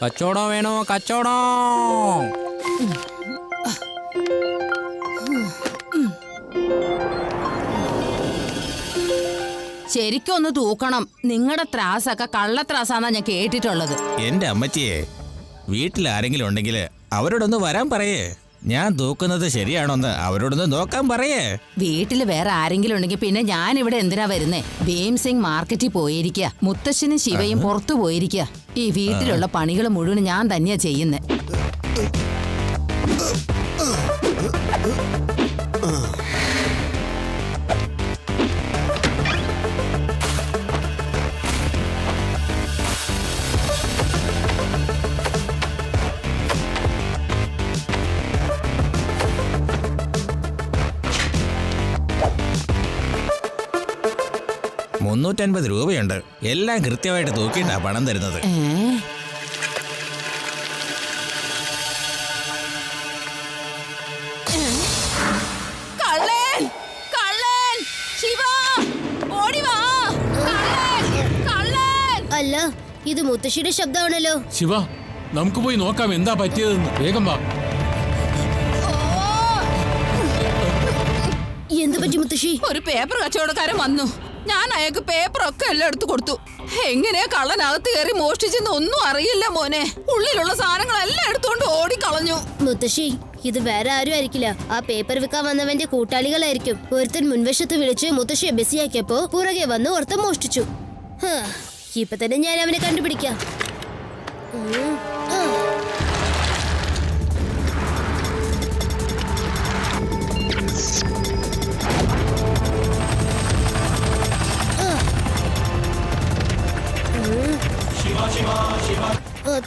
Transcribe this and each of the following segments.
കച്ചവടം വേണോ? കച്ചവടം. ശരിക്കും ഒന്ന് തൂക്കണം. നിങ്ങളുടെ ത്രാസൊക്കെ കള്ളത്രാസാന്നാ ഞാൻ കേട്ടിട്ടുള്ളത്. എന്റെ അമ്മച്ചിയെ, വീട്ടിൽ ആരെങ്കിലും ഉണ്ടെങ്കിൽ അവരോടൊന്ന് വരാൻ പറയേ. ഞാൻ തൂക്കുന്നത് ശരിയാണോന്ന് അവരോടൊന്ന് നോക്കാൻ പറയേ. വീട്ടിൽ വേറെ ആരെങ്കിലും ഉണ്ടെങ്കിൽ പിന്നെ ഞാൻ ഇവിടെ എന്തിനാ വരുന്നേ? ഭീം സിംഗ് മാർക്കറ്റിൽ പോയിരിക്കുക, മുത്തശ്ശനും ശിവയും പുറത്തു പോയിരിക്കുക. ഈ വീട്ടിലുള്ള പണികൾ മുഴുവൻ ഞാൻ തന്നെയാ ചെയ്യുന്നേ. രൂപയുണ്ട്. എല്ലാം കൃത്യമായിട്ട് തൂക്കിയിട്ടാ പണം തരുന്നത്. അല്ല, ഇത് മുത്തശ്ശിയുടെ ശബ്ദമാണല്ലോ. ശിവ, നമുക്ക് പോയി നോക്കാം എന്താ പറ്റിയതെന്ന്. വേഗം വാ. എന്ത് പറ്റി മുത്തശ്ശി? ഒരു പേപ്പർ കച്ചവടക്കാരൻ വന്നു. ഞാൻ അയാൾക്ക് പേപ്പറൊക്കെ എല്ലാം എടുത്തു കൊടുത്തു. എങ്ങനെയാ കള്ളനകത്ത് കയറി മോഷ്ടിച്ചെന്ന് ഒന്നും അറിയില്ല മോനെ. ഉള്ളിലുള്ള സാധനങ്ങളെല്ലാം എടുത്തുകൊണ്ട് ഓടിക്കളഞ്ഞു. മുത്തശ്ശി, ഇത് വേറെ ആരും ആയിരിക്കില്ല. ആ പേപ്പർ വിൽക്കാൻ വന്നവന്റെ കൂട്ടാളികളായിരിക്കും. ഒരുത്തൻ മുൻവശത്ത് വിളിച്ച് മുത്തശ്ശിയെ ബിസിയാക്കിയപ്പോ പുറകെ വന്ന് ഒരുത്തൻ മോഷ്ടിച്ചു. ഇപ്പൊ തന്നെ ഞാൻ അവനെ കണ്ടുപിടിക്കാം.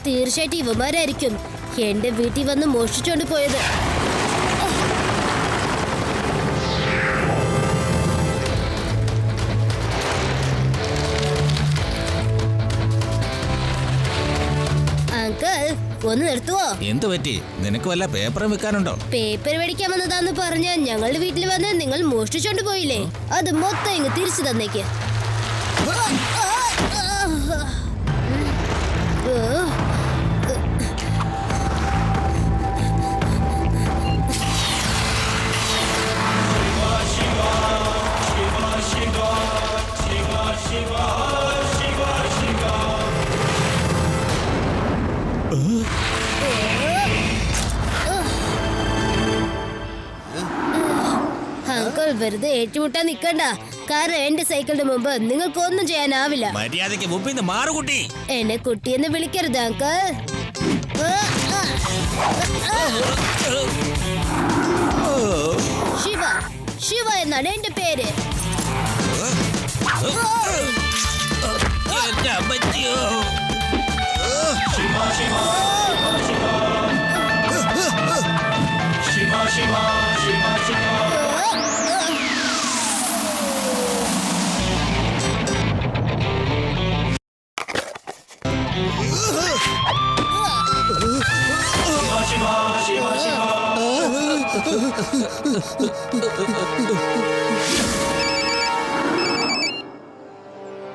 തീർച്ചയായിട്ടും ഇവന്മാരായിരിക്കും എന്റെ വീട്ടിൽ വന്ന് മോഷ്ടിച്ചോണ്ട് പോയത്. അങ്കിൾ, ഒന്ന് നിർത്തുവോ? എന്ത് പറ്റി? നിനക്ക് വല്ല പേപ്പറും വെക്കാനുണ്ടോ? പേപ്പർ മേടിക്കാൻ വന്നതാന്ന് പറഞ്ഞ ഞങ്ങളുടെ വീട്ടിൽ വന്ന് നിങ്ങൾ മോഷ്ടിച്ചോണ്ട് പോയില്ലേ? അത് മൊത്തം ഇങ്ങ് തിരിച്ചു തന്നേക്ക്. അങ്കിൾ, വെറുതെ ഏറ്റുമുട്ടാൻ നിക്കണ്ട. കാരണം എന്റെ സൈക്കിളിന്റെ മുമ്പ് നിങ്ങൾക്ക് ഒന്നും ചെയ്യാനാവില്ല. മര്യാദയ്ക്ക് മുമ്പിൽ നിന്ന് മാറുകുട്ടി. എന്നെ കുട്ടിയെന്ന് വിളിക്കരുത് അങ്കിൾ. ശിവ, ശിവ എന്നാണ് എന്റെ പേര്.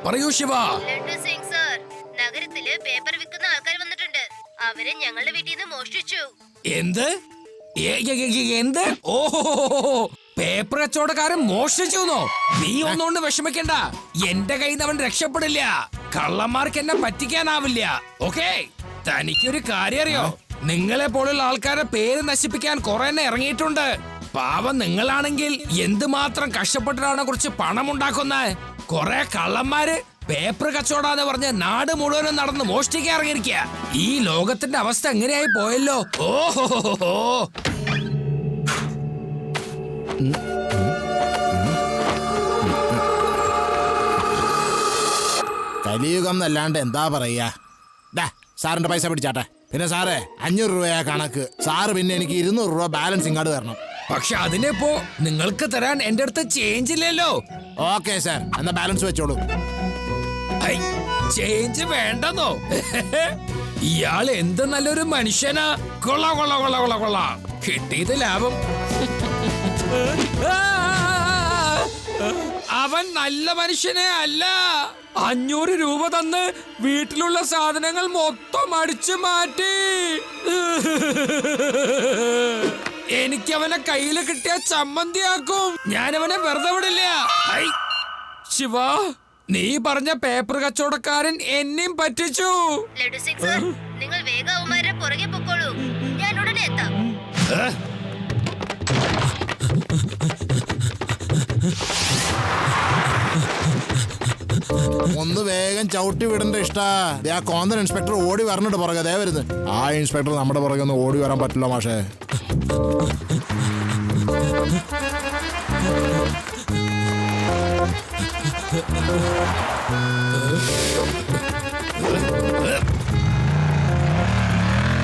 പറയൂ ശിവ. സിംഗ് സർ, നഗരത്തില് പേപ്പർ വിൽക്കുന്ന ആൾക്കാർ വന്നിട്ടുണ്ട്. അവര് ഞങ്ങളുടെ വീട്ടിൽ നിന്ന് മോഷ്ടിച്ചു. എന്ത്? എന്ത്? ഓഹോ, പേപ്പർ കച്ചവടക്കാരൻ മോഷ്ടിച്ചെന്നോ? നീ ഒന്നുകൊണ്ട് വിഷമിക്കണ്ട. എന്റെ കയ്യിൽ നിന്ന് അവൻ രക്ഷപ്പെടില്ല. കള്ളന്മാർക്ക് എന്നെ പറ്റിക്കാനാവില്ല. ഓക്കേ, തനിക്കൊരു കാര്യം അറിയോ? നിങ്ങളെ പോലുള്ള ആൾക്കാരെ പേര് നശിപ്പിക്കാൻ കുറെ ഇറങ്ങിയിട്ടുണ്ട്. പാവം നിങ്ങളാണെങ്കിൽ എന്തുമാത്രം കഷ്ടപ്പെട്ടിട്ടാണ് കുറച്ച് പണം ഉണ്ടാക്കുന്നത്. കുറെ കള്ളന്മാര് പേപ്പർ കച്ചവടാന്ന് പറഞ്ഞ് നാട് മുഴുവനും നടന്ന് മോഷ്ടിക്കാൻ ഇറങ്ങിയിരിക്കുക. ഈ ലോകത്തിന്റെ അവസ്ഥ എങ്ങനെയായി പോയല്ലോ. ഓഹോ, കലിയുഗം എന്നല്ലാണ്ട് എന്താ പറയാ. സാറിന്റെ പൈസ പിടിച്ചാട്ടെ. പിന്നെ സാറേ, 500 രൂപയാ കണക്ക്. സാറ് പിന്നെ എനിക്ക് 200 രൂപ ബാലൻസ് ഇങ്ങോട്ട് തരണം. പക്ഷെ അതിനിപ്പോ നിങ്ങൾക്ക് തരാൻ എന്റെ അടുത്ത് ചേഞ്ച് ഇല്ലല്ലോ. ഓക്കെ സാർ, എന്നാ ബാലൻസ് വെച്ചോളൂ. ചേഞ്ച് വേണ്ടെന്നോ? ഇയാൾ എന്ത് നല്ലൊരു മനുഷ്യനാ. കൊള്ള കൊള്ള കൊള്ള കൊള്ള കൊള്ള. കിട്ടിയത് ലാഭം. അവൻ നല്ല മനുഷ്യനെ അല്ല. 500 രൂപ തന്ന് വീട്ടിലുള്ള സാധനങ്ങൾ മൊത്തം അടിച്ചു മാറ്റി. എനിക്കവനെ കയ്യിൽ കിട്ടിയ ചമ്മന്തിയാക്കും. ഞാനവനെ വെറുതെ വിടില്ല. ഐ, ശിവ, നീ പറഞ്ഞ പേപ്പർ കച്ചവടക്കാരൻ എന്നെയും പറ്റിച്ചു. ലഡു സിംഗ് സർ, നിങ്ങൾ വേഗം അവന്മാരുടെ പുറകെ പൊക്കോളൂ. ഞാൻ ഉടനെ എത്താം. ഒന്ന് വേഗം ചവിട്ടി വിടണ്ട ഇഷ്ടാ. ആ കോന്തൻ ഇൻസ്പെക്ടർ ഓടി വരണിട്ട് പുറകെ ദേ വരുന്നു. ആ ഇൻസ്പെക്ടർ നമ്മുടെ പുറകെ ഒന്നും ഓടി വരാൻ പറ്റില്ല മാഷേ.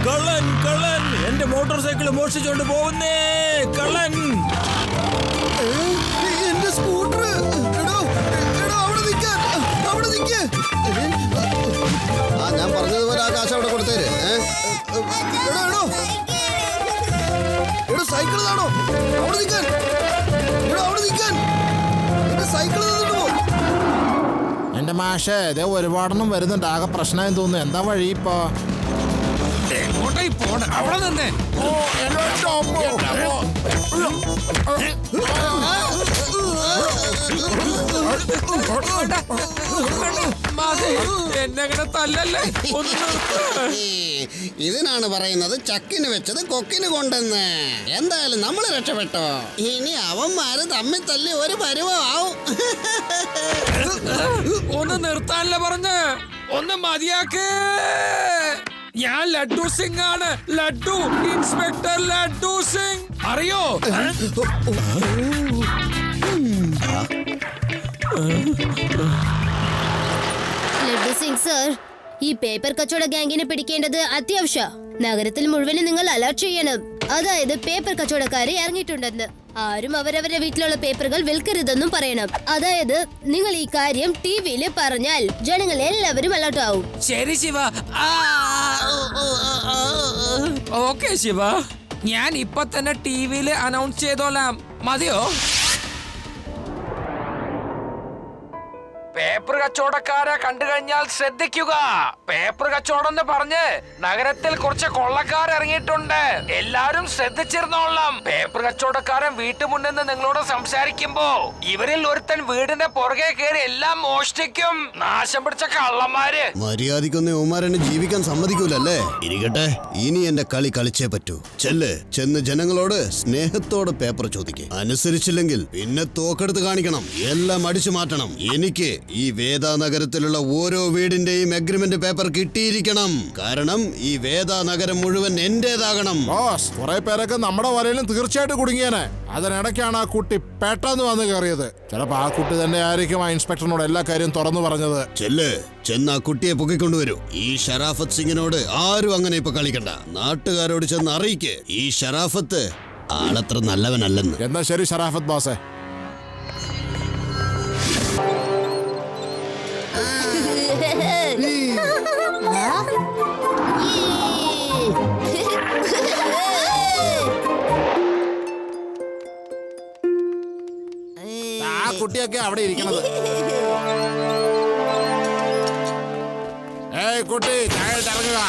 കള്ളൻ കള്ളൻ എന്റെ മോട്ടോർ സൈക്കിൾ മോഷ്ടിച്ചോണ്ട് പോകുന്നേ. കള്ളൻ എന്റെ സ്കൂട്ടർ ഞാൻ പറഞ്ഞതുപോലെ ആ കാശ് അവിടെ കൊടുത്തേര്. സൈക്കിൾ താണോ അവിടെ നിൽക്കാൻ, അവിടെ നിൽക്കാൻ സൈക്കിൾ തന്നിട്ട്. എന്റെ മാഷേ ഇതേ ഒരുപാടെണ്ണം വരുന്നുണ്ട്. ആകെ പ്രശ്നമായി തോന്നുന്നു. എന്താ വഴി ഇപ്പൊ? എങ്ങോട്ടായി പോണ? അവിടെ നിന്നേ. എന്നെ തല്ലല്ലേ. ഇതിനാണ് പറയുന്നത് ചക്കിന് വെച്ചത് കൊക്കിന് കൊണ്ടെന്ന്. എന്തായാലും നമ്മൾ രക്ഷപ്പെട്ടോ. ഇനി അവന്മാര് തമ്മിൽ തല്ലി ഒരു പരുവമാവും. ഒന്ന് നിർത്താനല്ലേ പറഞ്ഞ്. ഒന്ന് മതിയാക്ക്. ഞാൻ ലഡ്ഡു സിംഗ് ആണ്. ലഡ്ഡു, ഇൻസ്പെക്ടർ ലഡ്ഡു സിംഗ്. അറിയോ? ലഡു സിംഗ് സർ, ഈ പേപ്പർ കച്ചവട ഗാംഗിനെ പിടിക്കേണ്ടത് അത്യാവശ്യ. നഗരത്തിൽ മുഴുവനും നിങ്ങൾ അലർട്ട് ചെയ്യണം. അതായത് പേപ്പർ കച്ചവടക്കാരെ ഇറങ്ങിയിട്ടുണ്ടെന്ന്. ആരും അവരവരുടെ വീട്ടിലുള്ള പേപ്പറുകൾ വിൽക്കരുതെന്നും പറയണം. അതായത് നിങ്ങൾ ഈ കാര്യം ടിവിയിൽ പറഞ്ഞാൽ ജനങ്ങൾ എല്ലാവരും അലർട്ട് ആവും. ശരി ശിവ. ഓക്കെ ശിവ, ഞാൻ ഇപ്പൊ തന്നെ ടിവിയിൽ അനൗൺസ് ചെയ്തോളാം. മതിയോ? പേപ്പർ കച്ചവടക്കാരെ കണ്ടു കഴിഞ്ഞാൽ ശ്രദ്ധിക്കുക. പേപ്പർ കച്ചവടം എന്ന് പറഞ്ഞ് നഗരത്തിൽ കുറച്ച് കൊള്ളക്കാർ ഇറങ്ങിയിട്ടുണ്ട്. എല്ലാരും ശ്രദ്ധിച്ചിരുന്നോളാം. പേപ്പർ കച്ചവടക്കാരൻ വീട്ടുമുന്നിൽ നിന്ന് നിങ്ങളോട് സംസാരിക്കുമ്പോ ഇവരിൽ ഒരുത്തൻ വീടിന്റെ പുറകെ കയറി എല്ലാം മോഷ്ടിക്കും. നാശം പിടിച്ച കള്ളന്മാര്. മര്യാദക്കൊന്നും യുവമാരെന്നെ ജീവിക്കാൻ സമ്മതിക്കൂലല്ലേ? ഇരിക്കട്ടെ, ഇനി എന്റെ കളി കളിച്ചേ പറ്റൂ. ചെന്ന് ജനങ്ങളോട് സ്നേഹത്തോടെ പേപ്പർ ചോദിക്കേ. അനുസരിച്ചില്ലെങ്കിൽ പിന്നെ തോക്കെടുത്ത് കാണിക്കണം. എല്ലാം അടിച്ചു മാറ്റണം. എനിക്ക് ഈ വേദാ നഗരത്തിലുള്ള ഓരോ വീടിന്റെയും അഗ്രിമെന്റ് പേപ്പർ കിട്ടിയിരിക്കണം. കാരണം ഈ വേദാ നഗരം മുഴുവൻ എന്റേതാകണം. ബോസ്, കുറെ പേരൊക്കെ നമ്മുടെ വലയിലും തീർച്ചയായിട്ടും കുടുങ്ങിയേനെ. അതിനിടയ്ക്കാണ് ആ കുട്ടി പെട്ടെന്ന് വന്ന് കയറിയത്. ചിലപ്പോ ആ കുട്ടി തന്നെ ആയിരിക്കും ആ ഇൻസ്പെക്ടറിനോട് എല്ലാ കാര്യം തുറന്നു പറഞ്ഞത്. ചെന്ന് ആ കുട്ടിയെ പൊക്കിക്കൊണ്ടുവരൂ. ഈ ഷറാഫത്ത് സിംഗിനോട് ആരും അങ്ങനെ ഇപ്പൊ കളിക്കണ്ട. നാട്ടുകാരോട് ചെന്ന് അറിയിക്ക്, ഈ ഷറാഫത്ത് ആളത്ര നല്ലവനല്ലെന്ന്. എന്നാ ശരി ഷറാഫത്ത് ബോസേ. ആ കുട്ടിയൊക്കെ അവിടെ ഇരിക്കണത്. ഏയ് കുട്ടി, ഇറങ്ങുക.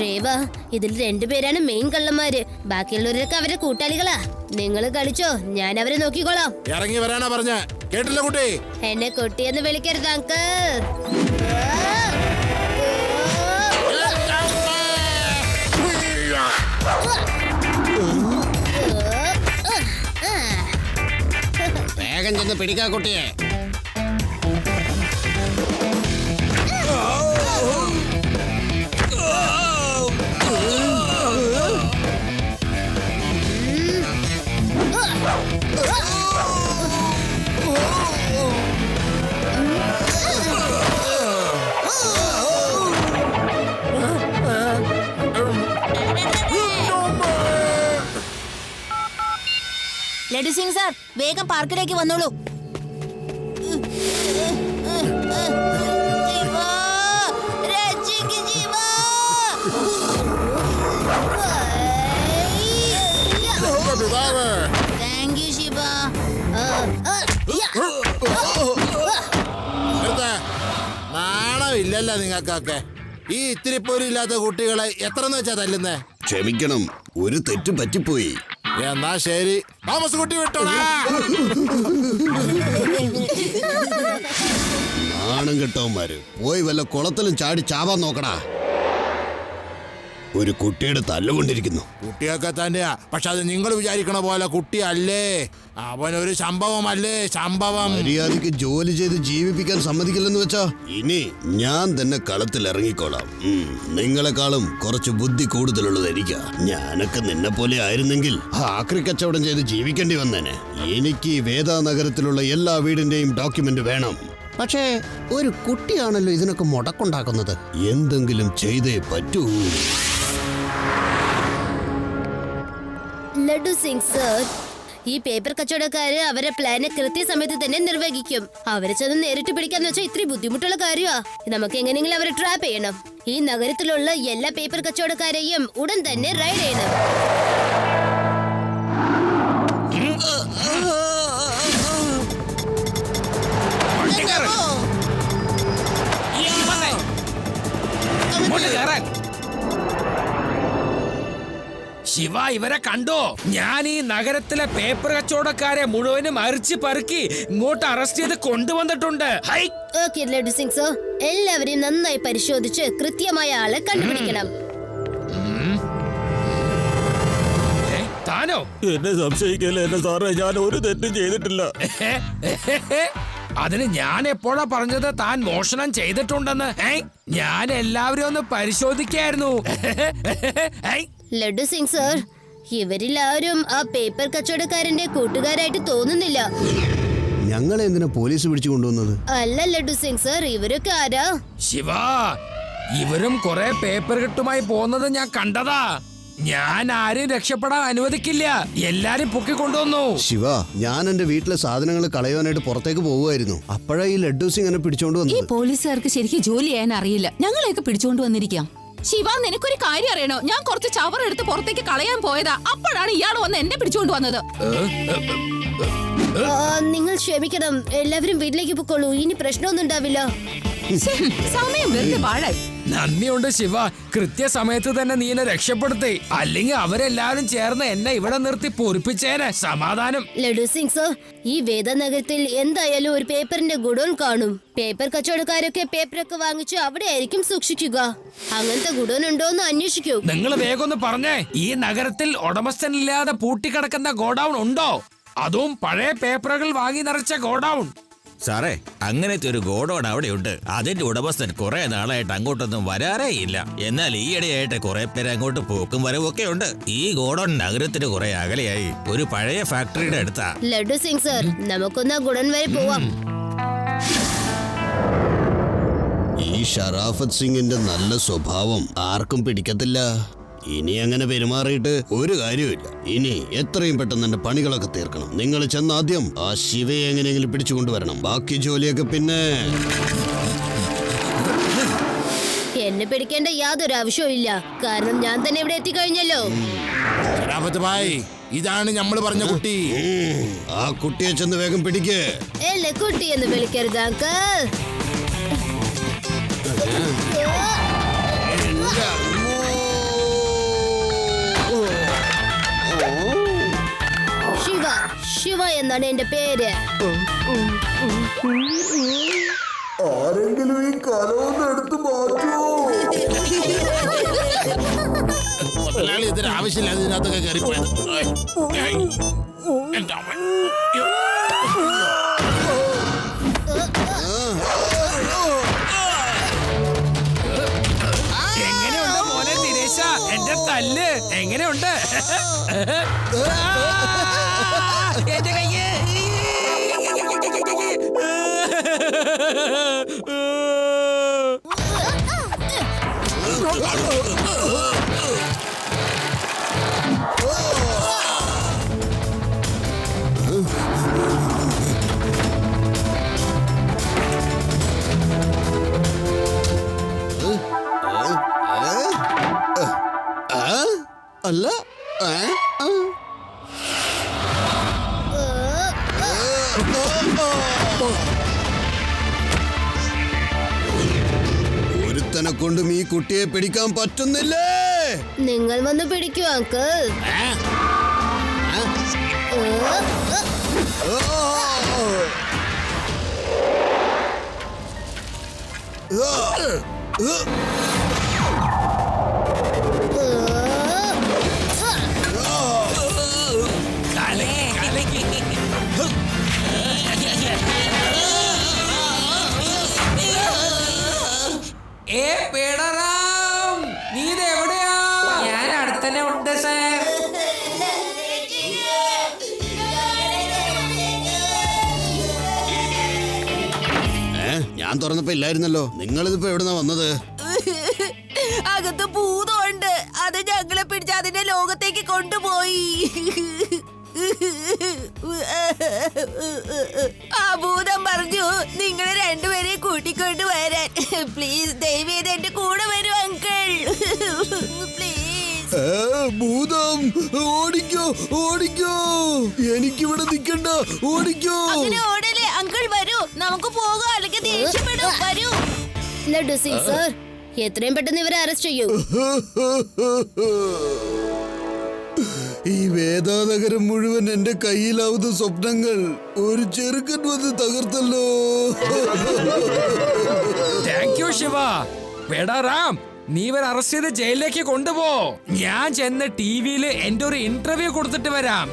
രേവ, ഇതിൽ 2 പേരാണ് മെയിൻ കള്ളന്മാര്. ബാക്കിയുള്ളവരൊക്കെ അവരുടെ കൂട്ടാളികളാ. നിങ്ങൾ കളിച്ചോ, ഞാൻ അവരെ നോക്കിക്കോളാം. ഇറങ്ങി വരാനാ പറഞ്ഞ, കേട്ടില്ല കുട്ടി? എന്നെ കുട്ടിയെന്ന് വിളിക്കരുത് അങ്കിൾ. വേഗം ചെന്ന് പിടിക്കാ കുട്ടിയെ. ലഡു സിംഗ് സാർ, വേഗം പാർക്കിലേക്ക് വന്നോളൂ. നാണമില്ലല്ലോ നിങ്ങൾക്കൊക്കെ. ഈ ഇത്തിരി പോലും ഇല്ലാത്ത കുട്ടികളെ എത്രന്ന് വെച്ചാ തല്ലുന്നേ? ക്ഷമിക്കണം, ഒരു തെറ്റ് പറ്റിപ്പോയി. എന്നാ ശരി, തോമസ് കുട്ടി വിട്ടോടാ. നാണം കെട്ടവന്മാര് പോയി വല്ല കുളത്തിലും ചാടി ചാവാൻ നോക്കടാ. ഒരു കുട്ടിയുടെ തല്ലുകൊണ്ടിരിക്കുന്നു. കുട്ടിയൊക്കെ തന്നെയാ, പക്ഷെ അത് നിങ്ങൾ വിചാരിക്കണ പോലെ കുട്ടിയല്ലേ. അവനൊരു സംഭവമല്ലേ, സംഭവം. മര്യാദയ്ക്ക് ജോലി ചെയ്ത് ജീവിപ്പിക്കാൻ സമ്മതിക്കില്ലെന്ന് വെച്ചാ ഇനി ഞാൻ തന്നെ കളത്തിൽ ഇറങ്ങിക്കോളാം. നിങ്ങളെക്കാളും കുറച്ച് ബുദ്ധി കൂടുതലുള്ളത് എനിക്കാ. ഞാനൊക്കെ നിന്നെ പോലെ ആയിരുന്നെങ്കിൽ ആക്രി കച്ചവടം ചെയ്ത് ജീവിക്കേണ്ടി വന്നേനെ. എനിക്ക് വേദാ നഗരത്തിലുള്ള എല്ലാ വീടിന്റെയും ഡോക്യുമെന്റ് വേണം. പക്ഷേ ഒരു കുട്ടിയാണല്ലോ ഇതിനൊക്കെ മുടക്കുണ്ടാക്കുന്നത്. എന്തെങ്കിലും ചെയ്തേ പറ്റൂ. ലഡു സിംഗ് സർ, ഈ പേപ്പർ കച്ചവടക്കാര് അവരെ പ്ലാന് കൃത്യസമയത്ത് തന്നെ നിർവഹിക്കും. അവരെ ചെന്ന് നേരിട്ട് പിടിക്കാന്ന് വെച്ചാൽ ഇത്രയും ബുദ്ധിമുട്ടുള്ള കാര്യമാ. നമുക്ക് എങ്ങനെയെങ്കിലും അവരെ ട്രാപ്പ് ചെയ്യണം. ഈ നഗരത്തിലുള്ള എല്ലാ പേപ്പർ കച്ചവടക്കാരെയും ഉടൻ തന്നെ റൈഡ് ചെയ്യണം. ശിവ, ഇവരെ കണ്ടോ? ഞാൻ ഈ നഗരത്തിലെ പേപ്പർ കച്ചവടക്കാരെ മുഴുവനും അരിച്ച് പെറുക്കി ഇങ്ങോട്ട് അറസ്റ്റ് ചെയ്ത് കൊണ്ടുവന്നിട്ടുണ്ട്. High, okay laddu Singh sir, എല്ലാവരെയും നന്നായി പരിശോധിച്ച് കൃത്യമായ ആളെ കണ്ടുപിടിക്കണം. താനോ? എന്നെ സംശയിക്കല്ലേ എന്നെ സാറേ, ഞാൻ ഒരു തെറ്റും ചെയ്തിട്ടില്ല. അതിന് ഞാൻ എപ്പോഴാ പറഞ്ഞത് താൻ മോഷണം ചെയ്തിട്ടുണ്ടെന്ന്? ഞാൻ എല്ലാവരും ഒന്ന് പരിശോധിക്കായിരുന്നു. ലഡു സിംഗ് സർ, ഇവരെല്ലാവരും ആ പേപ്പർ കച്ചവടക്കാരന്റെ കൂട്ടുകാരായിട്ട് തോന്നുന്നില്ല. ഞങ്ങളെ എന്തിനാ പോലീസ് പിടിച്ചു കൊണ്ടുവന്നത്? അല്ല ലഡു സിംഗ് സർ, ഇവരൊക്കെ ആരാ? ശിവ, ഇവരും കുറെ പേപ്പർ കെട്ടുമായി പോകുന്നത് ഞാൻ കണ്ടതാ. ഞാൻ ആരും രക്ഷപ്പെടാൻ അനുവദിക്കില്ല. എല്ലാരും പൊക്കിക്കൊണ്ടുവന്നു. ശിവ, ഞാൻ എന്റെ വീട്ടിലെ സാധനങ്ങൾ കളയാനായിട്ട് പുറത്തേക്ക് പോവുമായിരുന്നു. അപ്പോഴാ ഈ ലഡ്ഡു സിംഗ് എന്നെ പിടിച്ചോണ്ട് ഈ വന്നത്. പോലീസുകാർക്ക് ശരിക്കും ജോലി ചെയ്യാൻ അറിയില്ല. ഞങ്ങളെയൊക്കെ പിടിച്ചോണ്ട് വന്നിരിക്കാം. ശിവ, നിനക്കൊരു കാര്യം അറിയണോ? ഞാൻ കുറച്ച് ചവർ എടുത്ത് പുറത്തേക്ക് കളയാൻ പോയതാ. അപ്പോഴാണ് ഇയാൾ വന്ന് എന്നെ പിടിച്ചോണ്ട് വന്നത്. നിങ്ങൾ ക്ഷമിക്കണം, എല്ലാവരും വീട്ടിലേക്ക് പൊക്കോളൂ. ഇനി പ്രശ്നമൊന്നും ഉണ്ടാവില്ല. സമയം വെറുതെ പാഴായി. നന്ദിയുണ്ട് ശിവ, കൃത്യസമയത്ത് തന്നെ നീ എന്നെ രക്ഷപ്പെടുത്തി. അല്ലെങ്കിൽ അവരെല്ലാരും ചേർന്ന് എന്നെ ഇവിടെ നിർത്തി പൊറിപ്പിച്ചേനെ. സമാധാനം. ലഡു സിംഗ് സർ, ഈ വേദനഗരത്തിൽ എന്തായാലും ഒരു പേപ്പറിന്റെ ഗുഡോൺ കാണും. പേപ്പർ കച്ചവടക്കാരൊക്കെ പേപ്പറൊക്കെ വാങ്ങിച്ച് അവിടെ ആയിരിക്കും സൂക്ഷിക്കുക. അങ്ങനത്തെ ഗുഡോൺ ഉണ്ടോ എന്ന് അന്വേഷിക്കൂ. നിങ്ങൾ വേഗം ഒന്ന് പറഞ്ഞേ, ഈ നഗരത്തിൽ ഉടമസ്ഥനില്ലാതെ പൂട്ടിക്കിടക്കുന്ന ഗോഡൌൺ ഉണ്ടോ? അതും പഴയ പേപ്പറുകൾ വാങ്ങി നിറച്ച ഗോഡൌൺ. സാറേ, അങ്ങനത്തെ ഒരു ഗോഡൌൺ അവിടെയുണ്ട്. അതിന്റെ ഉടമസ്ഥൻ കുറെ നാളായിട്ട് അങ്ങോട്ടൊന്നും വരാറേ ഇല്ല. എന്നാൽ ഈയിടെയായിട്ട് കുറെ പേര് അങ്ങോട്ട് പോക്കും വരവും ഒക്കെ ഉണ്ട്. ഈ ഗോഡൌൺ നഗരത്തിന് കുറെ അകലെയായി ഒരു പഴയ ഫാക്ടറിയുടെ അടുത്താ. ലഡു സിംഗ് സർ, നമുക്കൊന്ന് ഗുഡോൺ വരെ പോവാം. ഈ ഷറാഫത്ത് സിംഗിന്റെ നല്ല സ്വഭാവം ആർക്കും പിടിക്കത്തില്ല. ഇനി അങ്ങനെ പെരുമാറിയിട്ട് ഒരു കാര്യമില്ല. ഇനി എത്രയും പെട്ടെന്ന് എന്റെ പണികളൊക്കെ തീർക്കണം. നിങ്ങൾ ചെന്നാദ്യം ആ ശിവയെ എങ്ങനെയെങ്കിലും പിടിച്ചു കൊണ്ടുവരണം. ബാക്കി ജോലിയൊക്കെ പിന്നെ. എന്നെ പിടിക്കേണ്ട യാതൊരു ആവശ്യവും ഇല്ല, കാരണം ഞാൻ തന്നെ ഇവിടെ എത്തിക്കഴിഞ്ഞല്ലോ. ഷറാഫത്ത് ഭായ്, ഇതാണ് നമ്മൾ പറഞ്ഞ കുട്ടി. ആ കുട്ടിയെ ചെന്ന് വേഗം പിടിക്ക്. എന്നെ കുട്ടി എന്ന് വിളിക്കരുത് അങ്കിൾ. ശിവ, ശിവ എന്നാണ് എന്റെ പേര്. ആരെങ്കിലും ഈ കലവൊന്ന് എടുത്തു മാറ്റുമോ? ഇതിന് ആവശ്യമില്ല, ഇതിനകത്തൊക്കെ കയറിപ്പോയത്. എങ്ങനെയുണ്ട് മോനെ ദിനേശ, എന്റെ തല്ല് എങ്ങനെയുണ്ട്? എന്റെ കയ്യ്. അല്ല, ഒരുത്തനെ കൊണ്ടും ഈ കുട്ടിയെ പിടിക്കാൻ പറ്റുന്നില്ലേ? നിങ്ങൾ വന്ന് പിടിക്കൂ അങ്കിൾ. ഏ പേടറാം, നീ ഇത് എവിടെയാ? ഞാൻ അടുത്തന്നെ ഉണ്ട് സാർ. ഞാൻ തുറന്നപ്പോ ഇല്ലായിരുന്നല്ലോ. നിങ്ങളിതിപ്പോ എവിടുന്നാ വന്നത്? അകത്ത് ഭൂതമുണ്ട്. അത് ഞങ്ങളെ പിടിച്ച് അതിന്റെ ലോകത്തേക്ക് കൊണ്ടുപോയി. ആ ഭൂതം പറഞ്ഞു നിങ്ങളെ രണ്ടുപേരെയും കൂട്ടിക്കൊണ്ട് വരാൻ. പ്ലീസ് ദയവേത് എന്റെ കൂടെ വരൂ അങ്കിൾ. പ്ലീസ്. ഭൂതം ഓടിക്കോ, ഓടിക്കോ. എനിക്കിവിടെ നിൽക്കണ്ട, ഓടിക്കോ. അങ്ങനെ ഓടല്ലേ അങ്കിൾ, വരൂ നമുക്ക് പോകാം, അല്ലെങ്കിൽ ദേഷ്യപ്പെടും. വരൂ. ലഡു സിംഗ് സാർ, എത്രയും പെട്ടെന്ന് ഇവരെ അറസ്റ്റ് ചെയ്യൂ. ഈ വേദാനഗരം മുഴുവൻ എന്റെ കയ്യിലാവുന്ന സ്വപ്നങ്ങൾ ഒരു ചെറുക്കൻ വന്ന് തകർത്തല്ലോ. Thank you Shiva. പേടറാം, നീ ഇവർ അറസ്റ്റ് ചെയ്ത് ജയിലിലേക്ക് കൊണ്ടുപോ. ഞാൻ ചെന്ന് ടിവിയിൽ എന്റെ ഒരു ഇന്റർവ്യൂ കൊടുത്തിട്ട് വരാം.